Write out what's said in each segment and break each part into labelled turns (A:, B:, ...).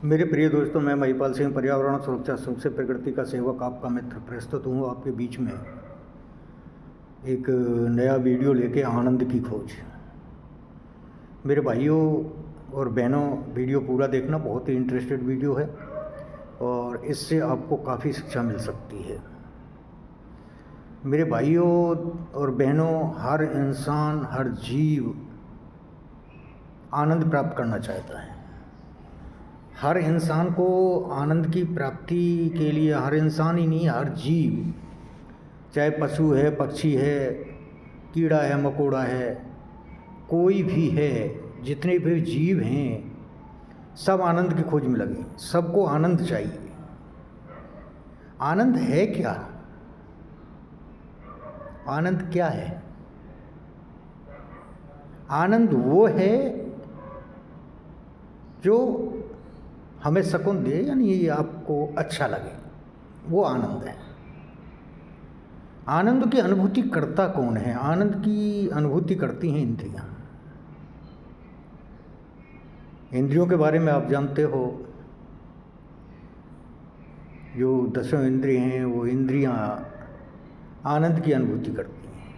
A: मेरे प्रिय दोस्तों, मैं महिपाल सिंह, पर्यावरण सुरक्षा सुख से प्रकृति का सेवक, आपका मित्र प्रस्तुत हूँ आपके बीच में एक नया वीडियो लेके आनंद की खोज। मेरे भाइयों और बहनों, वीडियो पूरा देखना, बहुत ही इंटरेस्टेड वीडियो है और इससे आपको काफ़ी शिक्षा मिल सकती है। मेरे भाइयों और बहनों, हर इंसान, हर जीव आनंद प्राप्त करना चाहता है। हर इंसान को आनंद की प्राप्ति के लिए, हर इंसान ही नहीं, हर जीव, चाहे पशु है, पक्षी है, कीड़ा है, मकोड़ा है, कोई भी है, जितने भी जीव हैं, सब आनंद की खोज में लगे। सबको आनंद चाहिए। आनंद है क्या? आनंद क्या है? आनंद वो है जो हमें सुकून दे, यानी ये आपको अच्छा लगे, वो आनंद है। आनंद की अनुभूति करता कौन है? आनंद की अनुभूति करती हैं इंद्रियां। इंद्रियों के बारे में आप जानते हो, जो 10 इंद्रिय हैं, वो इंद्रियां आनंद की अनुभूति करती हैं।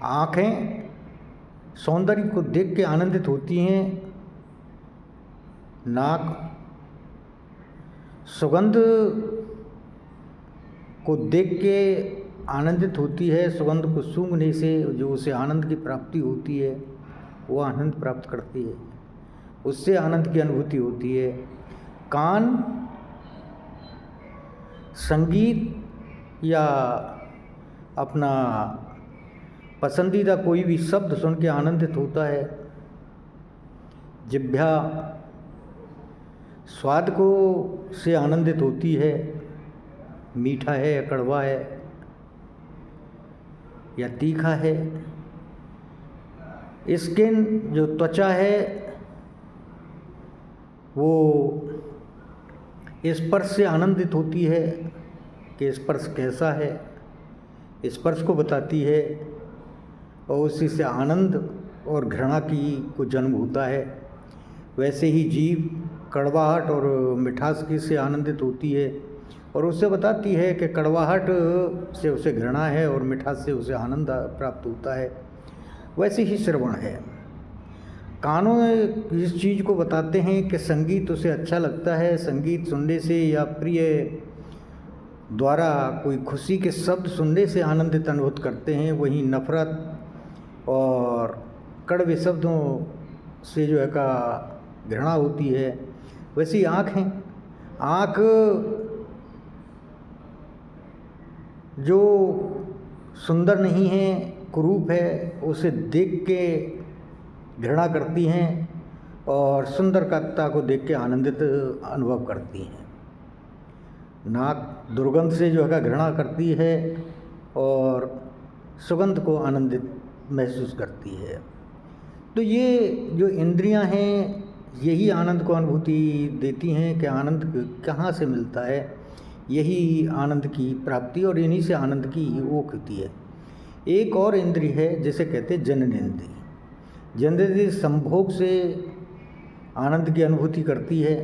A: आँखें सौंदर्य को देख के आनंदित होती हैं। नाक सुगंध को देख के आनंदित होती है। सुगंध को सूंघने से जो उसे आनंद की प्राप्ति होती है, वो आनंद प्राप्त करती है, उससे आनंद की अनुभूति होती है। कान संगीत या अपना पसंदीदा कोई भी शब्द सुन के आनंदित होता है। जिह्वा स्वाद को से आनंदित होती है, मीठा है या कड़वा है या तीखा है। स्किन जो त्वचा है, वो स्पर्श से आनंदित होती है कि स्पर्श कैसा है, स्पर्श को बताती है और उसी से आनंद और घृणा की को जन्म होता है। वैसे ही जीभ कड़वाहट और मिठास की से आनंदित होती है और उससे बताती है कि कड़वाहट से उसे घृणा है और मिठास से उसे आनंद प्राप्त होता है। वैसे ही श्रवण है। कानों इस चीज़ को बताते हैं कि संगीत उसे अच्छा लगता है। संगीत सुनने से या प्रिय द्वारा कोई खुशी के शब्द सुनने से आनंदित अनुभूत करते हैं। वहीं नफरत और कड़वे शब्दों से जो है का घृणा होती है। वैसी आँख है। आँख जो सुंदर नहीं है, कुरूप है, उसे देख के घृणा करती हैं और सुंदरता को देख के आनंदित अनुभव करती हैं। नाक दुर्गंध से जो है घृणा करती है और सुगंध को आनंदित महसूस करती है। तो ये जो इंद्रियां हैं, यही आनंद को अनुभूति देती हैं कि आनंद कहाँ से मिलता है। यही आनंद की प्राप्ति और इन्हीं से आनंद की वो होती है। एक और इंद्रिय है जिसे कहते हैं जननेंद्रिय। जननेंद्रिय संभोग से आनंद की अनुभूति करती है।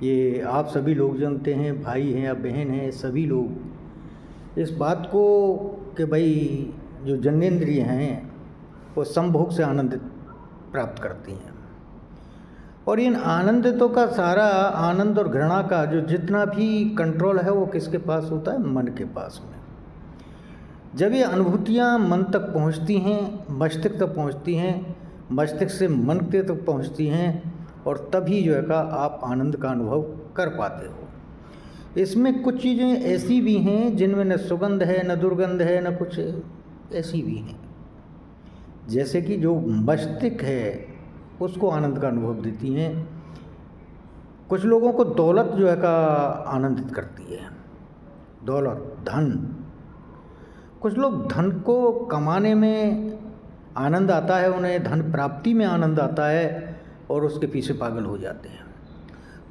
A: ये आप सभी लोग जानते हैं, भाई हैं या बहन हैं, सभी लोग इस बात को कि भाई जो जननेंद्रिय हैं वो संभोग से आनंद प्राप्त करती हैं। और इन आनंदितों का सारा आनंद और घृणा का जो जितना भी कंट्रोल है, वो किसके पास होता है? मन के पास में। जब ये अनुभूतियाँ मन तक पहुँचती हैं, मस्तिष्क तक पहुँचती हैं, मस्तिष्क से मन के तक पहुँचती हैं और तभी जो है का आप आनंद का अनुभव कर पाते हो। इसमें कुछ चीज़ें ऐसी भी हैं जिनमें न सुगंध है, न दुर्गंध है, न कुछ ऐसी भी हैं। जैसे कि जो मस्तिष्क है उसको आनंद का अनुभव देती हैं। कुछ लोगों को दौलत जो है का आनंदित करती है, दौलत, धन। कुछ लोग धन को कमाने में आनंद आता है, उन्हें धन प्राप्ति में आनंद आता है और उसके पीछे पागल हो जाते हैं।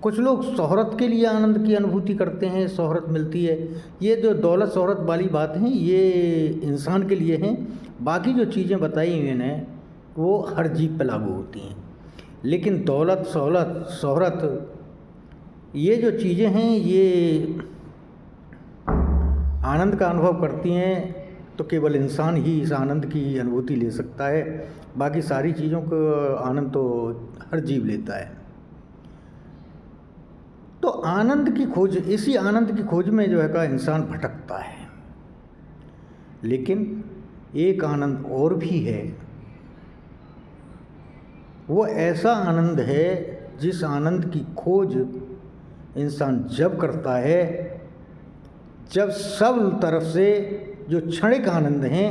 A: कुछ लोग शोहरत के लिए आनंद की अनुभूति करते हैं, शोहरत मिलती है। ये जो दौलत शोहरत वाली बात हैं, ये इंसान के लिए हैं। बाकी जो चीज़ें बताई हुई हैं वो हर जीव पर लागू होती हैं। लेकिन दौलत, सहूलत, शोहरत, ये जो चीज़ें हैं ये आनंद का अनुभव करती हैं तो केवल इंसान ही इस आनंद की अनुभूति ले सकता है। बाकी सारी चीज़ों का आनंद तो हर जीव लेता है। तो आनंद की खोज, इसी आनंद की खोज में जो है का इंसान भटकता है। लेकिन एक आनंद और भी है, वो ऐसा आनंद है जिस आनंद की खोज इंसान जब करता है जब सब तरफ से जो क्षणिक आनंद हैं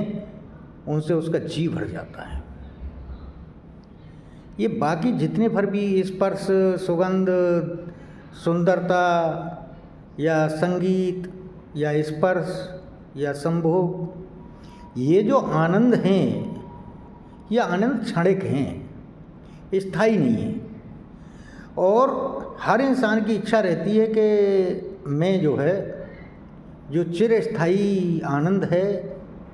A: उनसे उसका जी भर जाता है। ये बाकी जितने भर भी स्पर्श, सुगंध, सुंदरता या संगीत या स्पर्श या संभोग, ये जो आनंद हैं ये आनंद क्षणिक हैं, स्थायी नहीं है। और हर इंसान की इच्छा रहती है कि मैं जो है जो चिरस्थायी आनंद है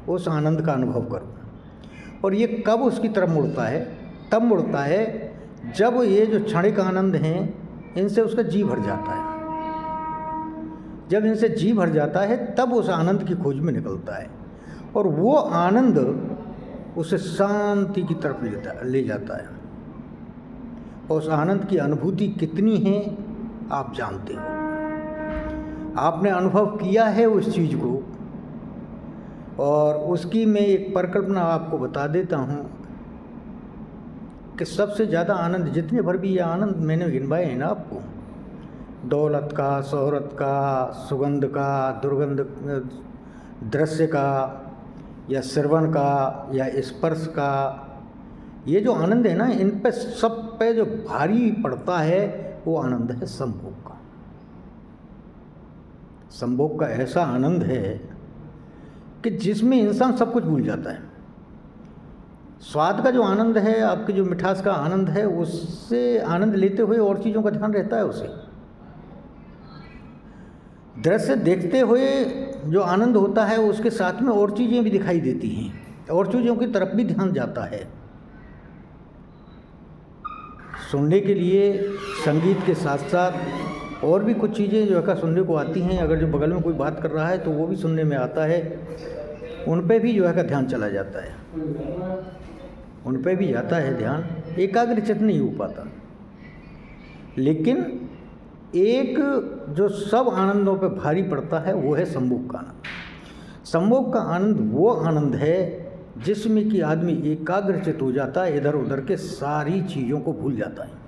A: उस आनंद का अनुभव करूं। और ये कब उसकी तरफ मुड़ता है? तब मुड़ता है जब ये जो क्षणिक आनंद हैं इनसे उसका जी भर जाता है। जब इनसे जी भर जाता है तब उस आनंद की खोज में निकलता है और वो आनंद उसे शांति की तरफ ले जाता है। और उस आनंद की अनुभूति कितनी है आप जानते हो, आपने अनुभव किया है उस चीज़ को। और उसकी मैं एक परिकल्पना आपको बता देता हूँ कि सबसे ज़्यादा आनंद, जितने भर भी ये आनंद मैंने गिनवाए हैं ना आपको, दौलत का, शोहरत का, सुगंध का, दुर्गंध, दृश्य का या श्रवण का या स्पर्श का, ये जो आनंद है ना, इन पे सब पे जो भारी पड़ता है वो आनंद है संभोग का। संभोग का ऐसा आनंद है कि जिसमें इंसान सब कुछ भूल जाता है। स्वाद का जो आनंद है, आपकी जो मिठास का आनंद है, उससे आनंद लेते हुए और चीज़ों का ध्यान रहता है उसे। दृश्य देखते हुए जो आनंद होता है उसके साथ में और चीज़ें भी दिखाई देती हैं और चीज़ों की तरफ भी ध्यान जाता है। सुनने के लिए संगीत के साथ साथ और भी कुछ चीज़ें जो है सुनने को आती हैं। अगर जो बगल में कोई बात कर रहा है तो वो भी सुनने में आता है, उन पे भी जो है का ध्यान चला जाता है, उन पे भी जाता है ध्यान, एकाग्रचित नहीं हो पाता। लेकिन एक जो सब आनंदों पे भारी पड़ता है वो है संभोग का आनंद। संभोग का आनंद वो आनंद है जिसमें कि आदमी एकाग्रचित हो जाता है, इधर उधर के सारी चीज़ों को भूल जाता है।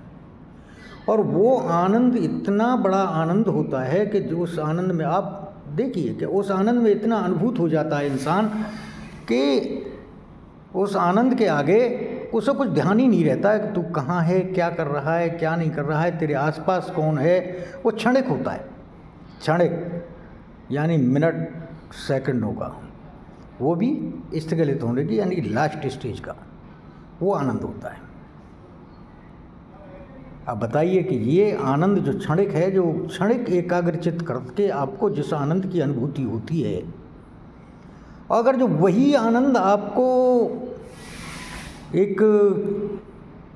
A: और वो आनंद इतना बड़ा आनंद होता है कि जो उस आनंद में आप देखिए कि उस आनंद में इतना अनुभूत हो जाता है इंसान कि उस आनंद के आगे उसे कुछ ध्यान ही नहीं रहता है कि तू कहाँ है, क्या कर रहा है, क्या नहीं कर रहा है, तेरे आसपास कौन है। वो क्षणिक होता है, क्षणिक यानी मिनट सेकंडों का, वो भी स्थगित होने की यानी लास्ट स्टेज का वो आनंद होता है। अब बताइए कि ये आनंद जो क्षणिक है, जो क्षणिक एकाग्रचित करके आपको जिस आनंद की अनुभूति होती है, अगर जो वही आनंद आपको एक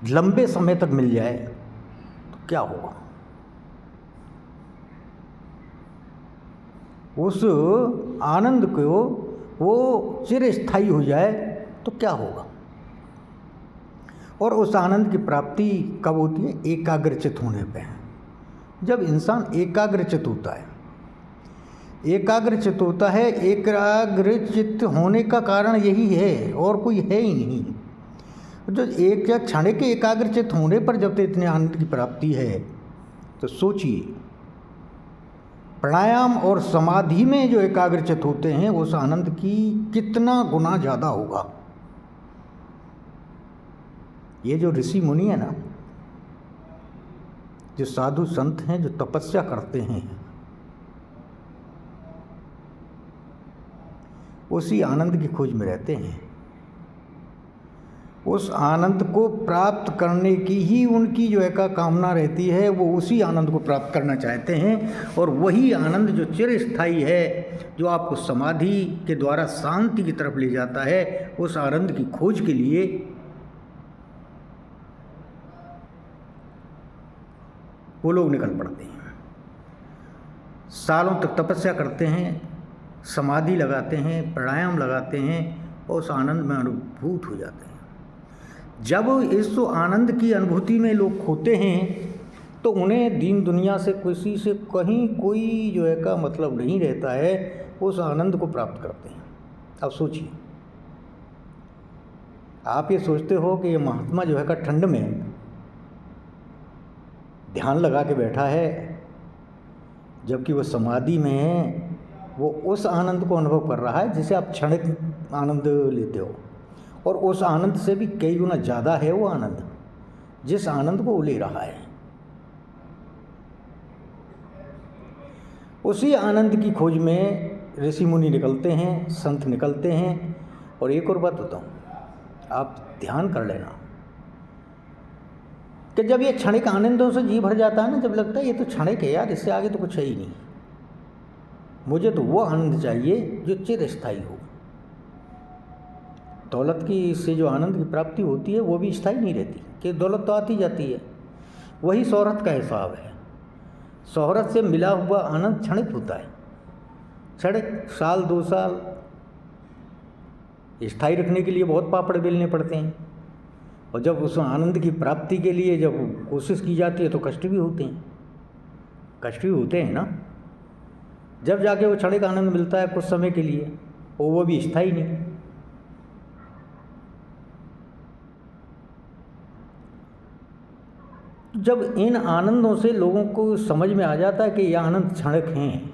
A: लंबे समय तक मिल जाए तो क्या होगा? उस आनंद को वो चिरस्थायी हो जाए तो क्या होगा? और उस आनंद की प्राप्ति कब होती है? एकाग्रचित होने पे। जब इंसान एकाग्रचित होता है, एकाग्रचित होता है, एकाग्रचित होने का कारण यही है और कोई है ही नहीं। जो एक या क्षणिक के एकाग्रचित होने पर जब तक इतने आनंद की प्राप्ति है तो सोचिए, प्राणायाम और समाधि में जो एकाग्रचित होते हैं उस आनंद की कितना गुना ज़्यादा होगा। ये जो ऋषि मुनि है ना, जो साधु संत हैं, जो तपस्या करते हैं, उसी आनंद की खोज में रहते हैं। उस आनंद को प्राप्त करने की ही उनकी जो है का कामना रहती है, वो उसी आनंद को प्राप्त करना चाहते हैं। और वही आनंद जो चिरस्थायी है, जो आपको समाधि के द्वारा शांति की तरफ ले जाता है, उस आनंद की खोज के लिए वो लोग निकल पड़ते हैं, सालों तक तपस्या करते हैं, समाधि लगाते हैं, प्राणायाम लगाते हैं और उस आनंद में अनुभूत हो जाते हैं। जब इस आनंद की अनुभूति में लोग खोते हैं तो उन्हें दीन दुनिया से किसी से कहीं कोई जो है का मतलब नहीं रहता है, उस आनंद को प्राप्त करते हैं। अब सोचिए, आप ये सोचते हो कि ये महात्मा जो है का ठंड में ध्यान लगा के बैठा है, जबकि वो समाधि में है, वो उस आनंद को अनुभव कर रहा है जिसे आप क्षणिक आनंद लेते हो, और उस आनंद से भी कई गुना ज़्यादा है वो आनंद जिस आनंद को वो ले रहा है। उसी आनंद की खोज में ऋषि मुनि निकलते हैं, संत निकलते हैं। और एक और बात बताऊँ, आप ध्यान कर लेना कि जब ये क्षणिक आनंदों से जी भर जाता है ना, जब लगता है ये तो क्षणिक है यार, इससे आगे तो कुछ है ही नहीं, मुझे तो वो आनंद चाहिए जो चिरस्थायी हो। दौलत की से जो आनंद की प्राप्ति होती है वो भी स्थायी नहीं रहती, कि दौलत तो आती जाती है। वही शोहरत का हिसाब है, शोहरत से मिला हुआ आनंद क्षणिक होता है, क्षणिक, साल 2 साल, स्थायी रखने के लिए बहुत पापड़ बेलने पड़ते हैं, और जब उस आनंद की प्राप्ति के लिए जब कोशिश की जाती है तो कष्ट भी होते हैं, कष्ट भी होते हैं ना। जब जाके वो क्षणिक आनंद मिलता है कुछ समय के लिए, और वो भी स्थायी नहीं। जब इन आनंदों से लोगों को समझ में आ जाता है कि ये आनंद क्षणिक हैं,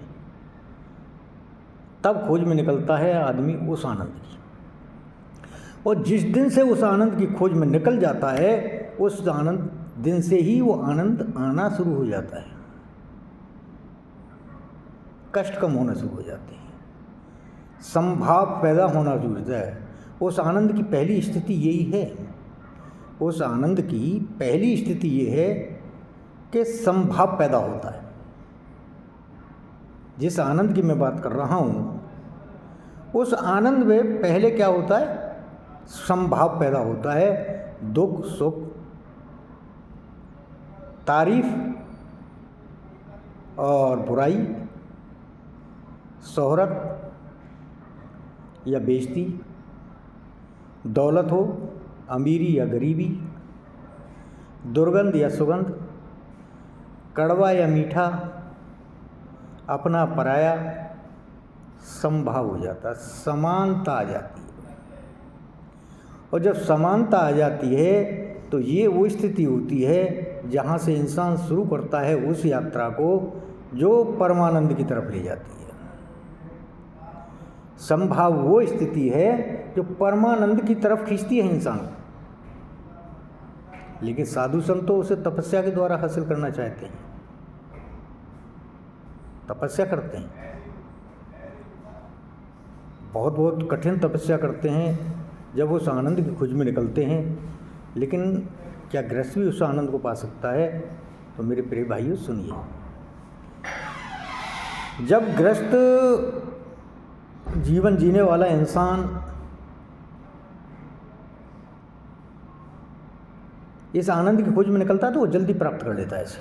A: तब खोज में निकलता है आदमी उस आनंद की। और जिस दिन से उस आनंद की खोज में निकल जाता है, उस आनंद दिन से ही वो आनंद आना शुरू हो जाता है, कष्ट कम होना शुरू हो जाते हैं, संभाव पैदा होना शुरू होता है। उस आनंद की पहली स्थिति यही है, उस आनंद की पहली स्थिति ये है कि संभाव पैदा होता है। जिस आनंद की मैं बात कर रहा हूँ, उस आनंद में पहले क्या होता है, संभाव पैदा होता है। दुख सुख, तारीफ और बुराई, शोहरत या बेइज्जती, दौलत हो, अमीरी या गरीबी, दुर्गंध या सुगंध, कड़वा या मीठा, अपना पराया, संभाव हो जाता, समानता आ जाती है। और जब समानता आ जाती है तो ये वो स्थिति होती है जहाँ से इंसान शुरू करता है उस यात्रा को जो परमानंद की तरफ ले जाती है। संभाव वो स्थिति है जो परमानंद की तरफ खींचती है इंसान को। लेकिन साधु संत तो उसे तपस्या के द्वारा हासिल करना चाहते हैं, तपस्या करते हैं, बहुत बहुत कठिन तपस्या करते हैं जब उस आनंद की खोज में निकलते हैं। लेकिन क्या गृहस्थ भी उस आनंद को पा सकता है? तो मेरे प्रिय भाइयों सुनिए, जब गृहस्थ जीवन जीने वाला इंसान इस आनंद की खोज में निकलता है तो वो जल्दी प्राप्त कर लेता है इसे।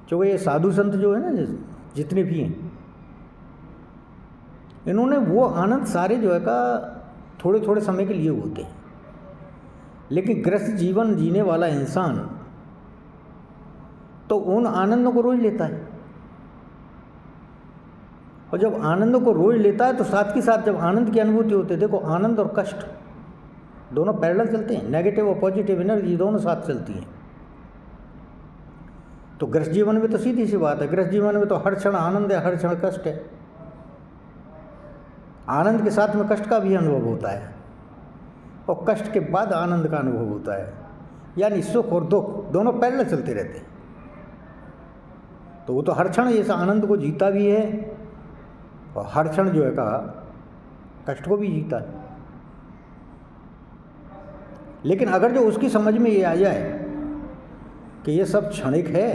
A: क्योंकि ये साधु संत जो है ना, जितने भी हैं, इन्होंने वो आनंद सारे जो है का थोड़े थोड़े समय के लिए होते हैं। लेकिन गृहस्थ जीवन जीने वाला इंसान तो उन आनंदों को रोज लेता है, और जब आनंदों को रोज लेता है तो साथ के साथ जब आनंद की अनुभूति होती है, देखो आनंद और कष्ट दोनों पैरेलल चलते हैं, नेगेटिव और पॉजिटिव एनर्जी दोनों साथ चलती हैं। तो गृहस्थ जीवन में तो सीधी सी बात है, गृहस्थ जीवन में तो हर क्षण आनंद है, हर क्षण कष्ट है। आनंद के साथ में कष्ट का भी अनुभव होता है, और कष्ट के बाद आनंद का अनुभव होता है, यानी सुख और दुख दोनों पैरेलल चलते रहते हैं। तो वो तो हर क्षण इस आनंद को जीता भी है, और हर क्षण जो है का कष्ट को भी जीता है। लेकिन अगर जो उसकी समझ में ये आ जाए कि ये सब क्षणिक है,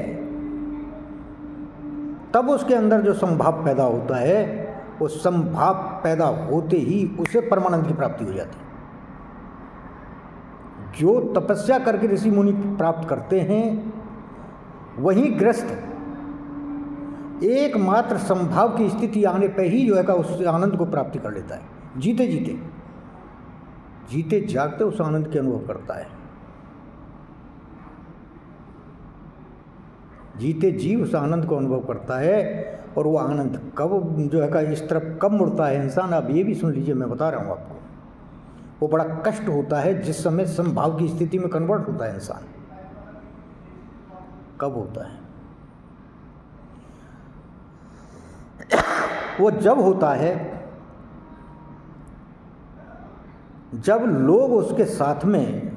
A: तब उसके अंदर जो संभाव पैदा होता है, उस संभाव पैदा होते ही उसे परमानंद की प्राप्ति हो जाती है। जो तपस्या करके ऋषि मुनि प्राप्त करते हैं वहीं गृहस्थ एकमात्र संभाव की स्थिति आने पर ही जो है का उस आनंद को प्राप्ति कर लेता है। जीते जीते जीते जागते उस आनंद के अनुभव करता है। जीते जी उस आनंद को अनुभव करता है। और वो आनंद कब जो है का इस तरफ कब मुड़ता है इंसान, आप ये भी सुन लीजिए, मैं बता रहा हूँ आपको। वो बड़ा कष्ट होता है जिस समय संभाव की स्थिति में कन्वर्ट होता है इंसान। कब होता है? वो जब होता है जब लोग उसके साथ में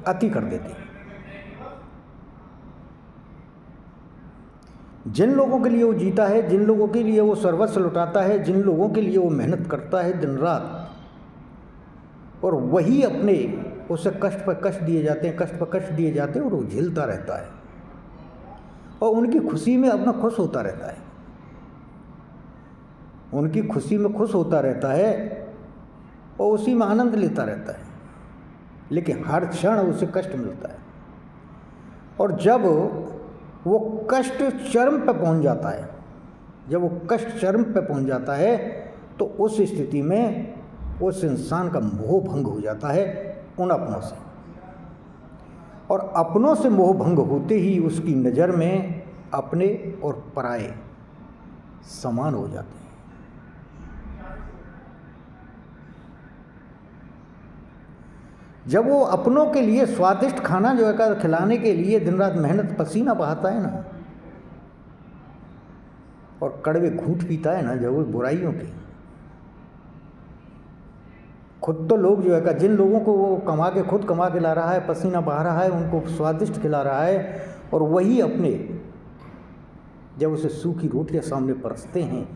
A: अति कर देते हैं। जिन लोगों के लिए वो जीता है, जिन लोगों के लिए वो सर्वस्व लुटाता है, जिन लोगों के लिए वो मेहनत करता है दिन रात, और वही अपने उसे कष्ट पर कष्ट दिए जाते हैं, कष्ट पर कष्ट दिए जाते हैं, और वो झेलता रहता है और उनकी खुशी में अपना खुश होता रहता है। उनकी खुशी में खुश होता रहता है और उसी में आनंद लेता रहता है, लेकिन हर क्षण उसे कष्ट मिलता है। और जब वो कष्ट चरम पर पहुंच जाता है, जब वो कष्ट चरम पर पहुंच जाता है, तो उस स्थिति में उस इंसान का मोह भंग हो जाता है उन अपनों से। और अपनों से मोह भंग होते ही उसकी नज़र में अपने और पराये समान हो जाते हैं। जब वो अपनों के लिए स्वादिष्ट खाना जो है खिलाने के लिए दिन रात मेहनत पसीना बहाता है ना, और कड़वे घूंट पीता है ना, जब वो बुराइयों के, खुद तो लोग जो है जिन लोगों को वो खुद कमा के ला रहा है, पसीना बहा रहा है, उनको स्वादिष्ट खिला रहा है, और वही अपने जब उसे सूखी रोटियां सामने परसते हैं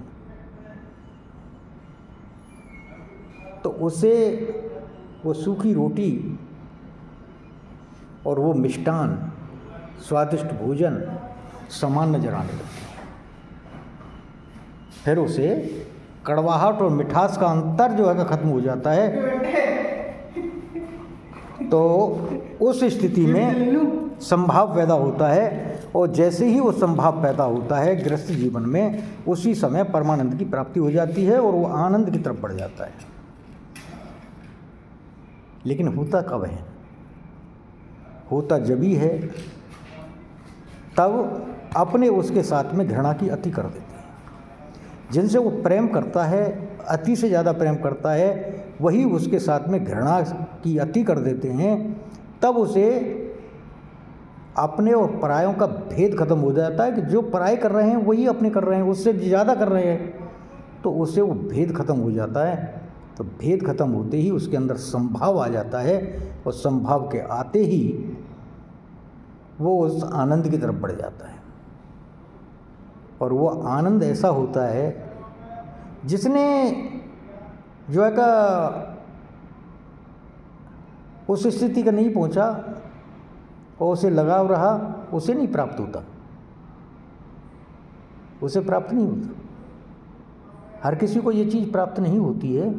A: तो उसे वो सूखी रोटी और वो मिष्टान, स्वादिष्ट भोजन समान नजर आने लगते हैं। फिर उसे कड़वाहट और मिठास का अंतर जो है खत्म हो जाता है। तो उस स्थिति में संभाव पैदा होता है, और जैसे ही वो संभाव पैदा होता है गृहस्थ जीवन में, उसी समय परमानंद की प्राप्ति हो जाती है और वो आनंद की तरफ बढ़ जाता है। लेकिन होता कब है? होता जब ही है तब अपने उसके साथ में घृणा की अति कर देते हैं। जिनसे वो प्रेम करता है, अति से ज़्यादा प्रेम करता है, वही उसके साथ में घृणा की अति कर देते हैं। तब उसे अपने और परायों का भेद खत्म हो जाता है कि जो पराये कर रहे हैं वही अपने कर रहे हैं, उससे ज़्यादा कर रहे हैं, तो उससे वो भेद खत्म हो जाता है। तो भेद खत्म होते ही उसके अंदर संभाव आ जाता है, और संभाव के आते ही वो उस आनंद की तरफ बढ़ जाता है। और वो आनंद ऐसा होता है जिसने जो है का उस स्थिति का नहीं पहुंचा और उसे लगाव रहा, उसे नहीं प्राप्त होता, उसे प्राप्त नहीं होता। हर किसी को ये चीज़ प्राप्त नहीं होती है।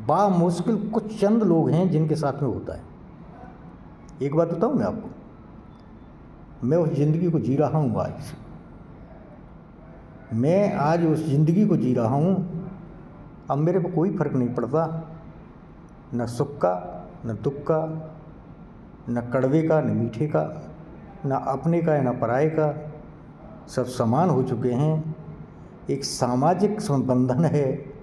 A: बामुश्किल कुछ चंद लोग हैं जिनके साथ में होता है। एक बात बताऊं मैं आपको, मैं उस ज़िंदगी को जी रहा हूँ आज। मैं आज उस ज़िंदगी को जी रहा हूँ। अब मेरे को कोई फ़र्क नहीं पड़ता, न सुख का, न दुख का, न कड़वे का, न मीठे का, न अपने का, न पराये का। सब समान हो चुके हैं। एक सामाजिक संबंधन है,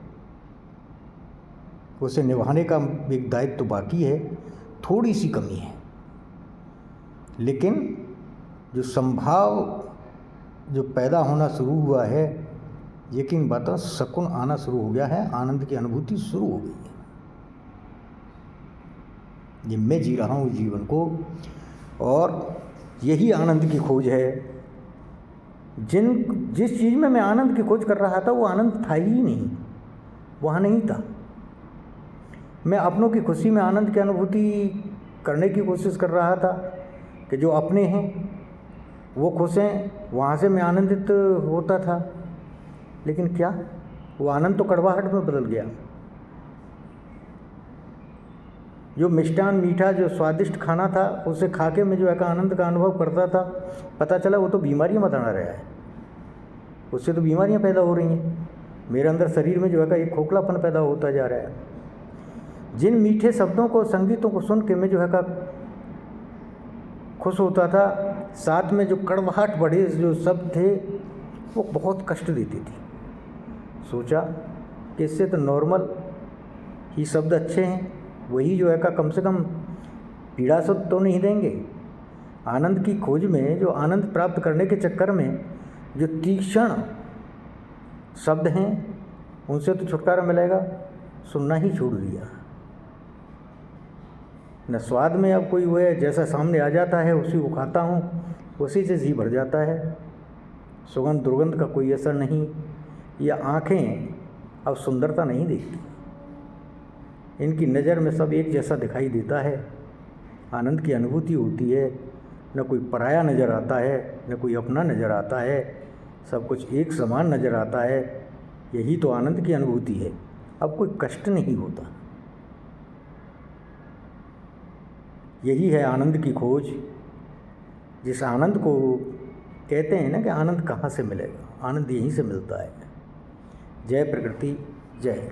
A: उसे निभाने का एक दायित्व तो बाकी है, थोड़ी सी कमी है। लेकिन जो संभाव जो पैदा होना शुरू हुआ है, यकीन बात है, सकून आना शुरू हो गया है, आनंद की अनुभूति शुरू हो गई है। ये मैं जी रहा हूँ जीवन को, और यही आनंद की खोज है। जिस चीज़ में मैं आनंद की खोज कर रहा था वो आनंद था ही नहीं, वहाँ नहीं था। मैं अपनों की खुशी में आनंद की अनुभूति करने की कोशिश कर रहा था कि जो अपने हैं वो खुश हैं, वहाँ से मैं आनंदित होता था। लेकिन क्या वो आनंद तो कड़वाहट में बदल गया। जो मिष्ठान मीठा जो स्वादिष्ट खाना था उसे खा के मैं जो है आनंद का अनुभव करता था, पता चला वो तो बीमारियाँ बता रहा है, उससे तो बीमारियाँ पैदा हो रही हैं। मेरे अंदर शरीर में जो है एक खोखलापन पैदा होता जा रहा है। जिन मीठे शब्दों को संगीतों को सुन के मैं जो है खुश होता था, साथ में जो कड़वाहट बढ़े जो शब्द थे वो बहुत कष्ट देती थी। सोचा कि इससे तो नॉर्मल ही शब्द अच्छे हैं, वही जो है कम से कम पीड़ा शब्द तो नहीं देंगे। आनंद की खोज में जो आनंद प्राप्त करने के चक्कर में जो तीक्ष्ण शब्द हैं उनसे तो छुटकारा मिलेगा, सुनना ही छोड़ दिया। न स्वाद में अब कोई वो है, जैसा सामने आ जाता है उसी को खाता हूँ, उसी से जी भर जाता है। सुगंध दुर्गंध का कोई असर नहीं, या आँखें अब सुंदरता नहीं देखती, इनकी नज़र में सब एक जैसा दिखाई देता है। आनंद की अनुभूति होती है, न कोई पराया नज़र आता है न कोई अपना नज़र आता है, सब कुछ एक समान नज़र आता है। यही तो आनंद की अनुभूति है। अब कोई कष्ट नहीं होता। यही है आनंद की खोज, जिस आनंद को कहते हैं ना कि आनंद कहाँ से मिलेगा, आनंद यहीं से मिलता है। जय प्रकृति, जय।